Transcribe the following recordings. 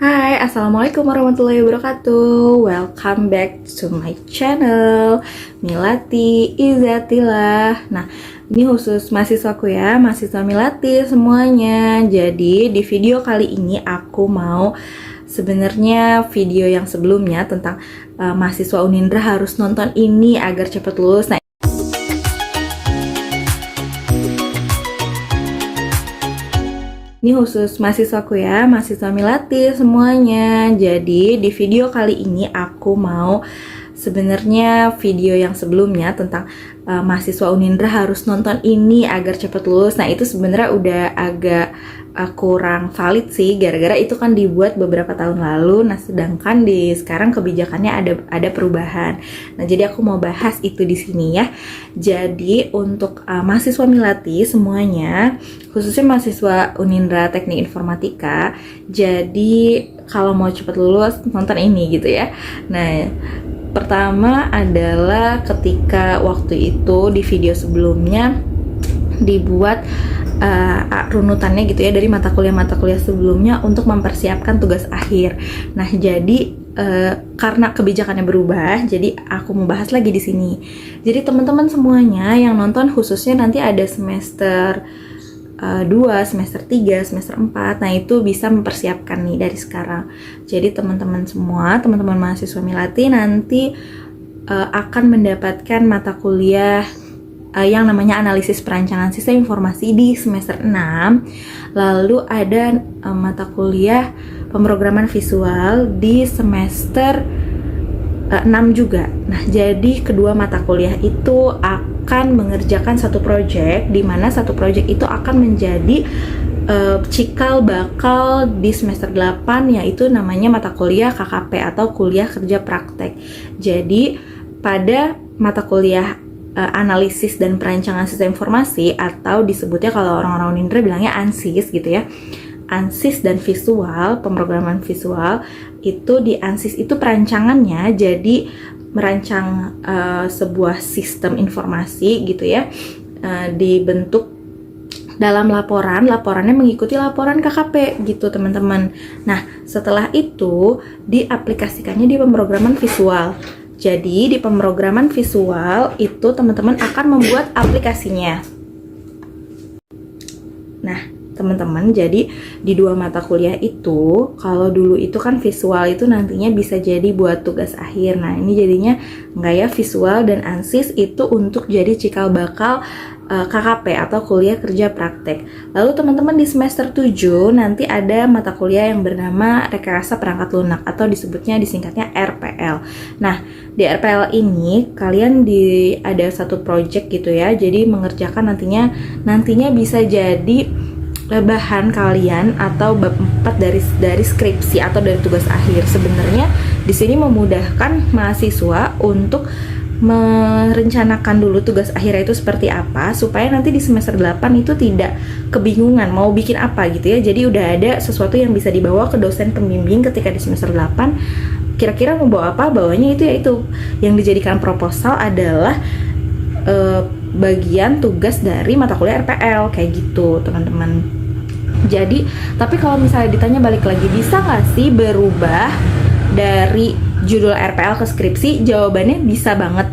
Hai, Assalamualaikum warahmatullahi wabarakatuh. Welcome back to my channel Milati Izzatillah. Nah, ini khusus mahasiswaku ya, mahasiswa Milati semuanya. Jadi di video kali ini aku mau sebenarnya video yang sebelumnya tentang mahasiswa Unindra harus nonton ini agar cepat lulus. Nah, ini khusus mahasiswaku ya, mahasiswa Milati semuanya. Jadi di video kali ini aku mau sebenarnya video yang sebelumnya tentang mahasiswa Unindra harus nonton ini agar cepat lulus. Nah, itu sebenarnya udah agak kurang valid sih, gara-gara itu kan dibuat beberapa tahun lalu. Nah, sedangkan di sekarang kebijakannya ada perubahan. Nah, jadi aku mau bahas itu di sini ya. Jadi untuk mahasiswa Milati semuanya, khususnya mahasiswa Unindra Teknik Informatika, jadi kalau mau cepat lulus nonton ini gitu ya. Nah, pertama adalah ketika waktu itu di video sebelumnya dibuat runutannya gitu ya dari mata kuliah sebelumnya untuk mempersiapkan tugas akhir. Nah, jadi karena kebijakannya berubah, jadi aku mau bahas lagi di sini. Jadi teman-teman semuanya yang nonton, khususnya nanti ada semester 2, semester 3, semester 4, nah itu bisa mempersiapkan nih dari sekarang. Jadi teman-teman semua, teman-teman mahasiswa Milati nanti akan mendapatkan mata kuliah yang namanya analisis perancangan sistem informasi di semester 6. Lalu ada mata kuliah pemrograman visual di semester 6 juga. Nah, jadi kedua mata kuliah itu akan mengerjakan satu proyek, di mana satu proyek itu akan menjadi cikal bakal di semester 8, yaitu namanya mata kuliah KKP atau kuliah kerja praktek. Jadi pada mata kuliah analisis dan perancangan sistem informasi, atau disebutnya kalau orang-orang Unindra bilangnya ANSIS gitu ya, ANSIS dan visual, pemrograman visual, itu di ANSIS itu perancangannya jadi merancang sebuah sistem informasi gitu ya, dibentuk dalam laporannya mengikuti laporan KKP gitu teman-teman. Nah, setelah itu diaplikasikannya di pemrograman visual. Jadi di pemrograman visual itu teman-teman akan membuat aplikasinya. Nah, teman-teman, jadi di dua mata kuliah itu, kalau dulu itu kan visual itu nantinya bisa jadi buat tugas akhir. Nah, ini jadinya enggak ya, visual dan ANSIS itu untuk jadi cikal bakal KKP atau kuliah kerja praktek. Lalu teman-teman di semester 7 nanti ada mata kuliah yang bernama rekayasa perangkat lunak atau disingkatnya RPL. Nah, di RPL ini kalian ada satu project gitu ya. Jadi mengerjakan nantinya bisa jadi bahan kalian atau bab 4 dari skripsi atau dari tugas akhir. Sebenarnya di sini memudahkan mahasiswa untuk merencanakan dulu tugas akhirnya itu seperti apa, supaya nanti di semester 8 itu tidak kebingungan mau bikin apa gitu ya. Jadi udah ada sesuatu yang bisa dibawa ke dosen pembimbing ketika di semester 8. Kira-kira mau bawa apa, bawanya itu yaitu yang dijadikan proposal adalah bagian tugas dari mata kuliah RPL kayak gitu teman-teman. Jadi, tapi kalau misalnya ditanya balik lagi, bisa nggak sih berubah dari judul RPL ke skripsi? Jawabannya bisa banget,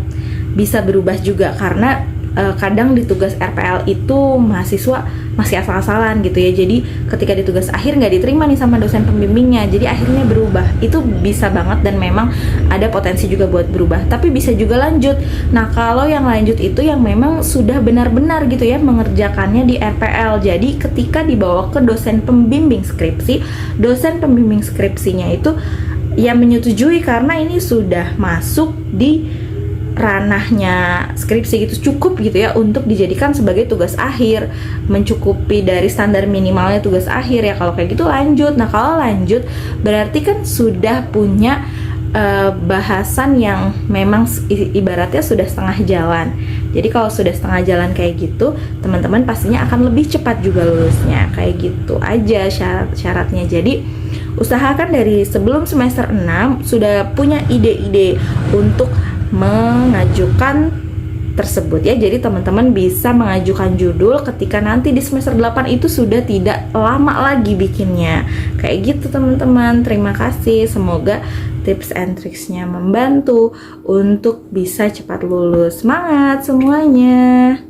bisa berubah juga, karena kadang di tugas RPL itu mahasiswa masih asal-asalan gitu ya. Jadi ketika di tugas akhir nggak diterima nih sama dosen pembimbingnya, jadi akhirnya berubah. Itu bisa banget dan memang ada potensi juga buat berubah, tapi bisa juga lanjut. Nah, kalau yang lanjut itu yang memang sudah benar-benar gitu ya mengerjakannya di RPL. Jadi ketika dibawa ke dosen pembimbing skripsi, dosen pembimbing skripsinya itu ya menyetujui karena ini sudah masuk di ranahnya skripsi gitu, cukup gitu ya untuk dijadikan sebagai tugas akhir, mencukupi dari standar minimalnya tugas akhir ya. Kalau kayak gitu lanjut. Nah, kalau lanjut berarti kan sudah punya bahasan yang memang ibaratnya sudah setengah jalan. Jadi kalau sudah setengah jalan kayak gitu, teman-teman pastinya akan lebih cepat juga lulusnya. Kayak gitu aja syarat-syaratnya. Jadi usahakan dari sebelum semester 6 sudah punya ide-ide untuk mengajukan tersebut ya. Jadi teman-teman bisa mengajukan judul ketika nanti di semester 8 itu sudah tidak lama lagi bikinnya. Kayak gitu teman-teman. Terima kasih. Semoga tips and tricksnya membantu untuk bisa cepat lulus. Semangat semuanya.